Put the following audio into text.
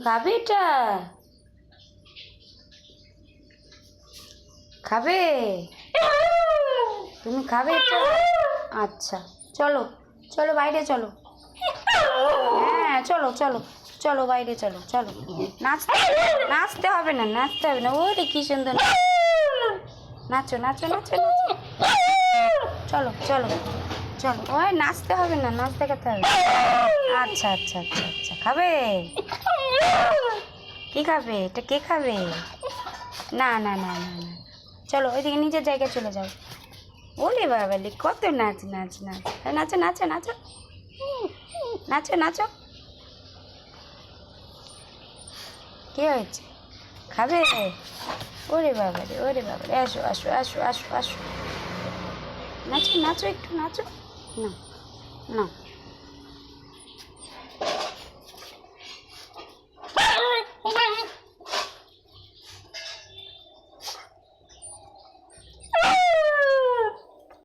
খাবে এটা? খাবে? তুমি খাবে এটা? আচ্ছা, চলো চলো বাইরে চলো। হ্যাঁ চলো চলো চলো বাইরে চলো চলো। নাচতে নাচতে হবে না, নাচতে হবে না। ওরে কি সুন্দর নাচো নাচো নাচো নাচো। চলো চলো চলো। ওই নাচতে হবে না, নাচ দেখাতে হবে। আচ্ছা আচ্ছা আচ্ছা আচ্ছা। খাবে? কি খাবে এটা? কে খাবে? না না না না না। চলো ওইদিকে নিজের জায়গায় চলে যাও। ওলে বাবালি কত নাচ নাচ নাচ। নাচো নাচো নাচো নাচো নাচো। কে হয়েছে? খাবে? ওরে বাবারে ওরে বাবারে। আসো আসো আসো আসো আসো। নাচো নাচো একটু নাচো। না না।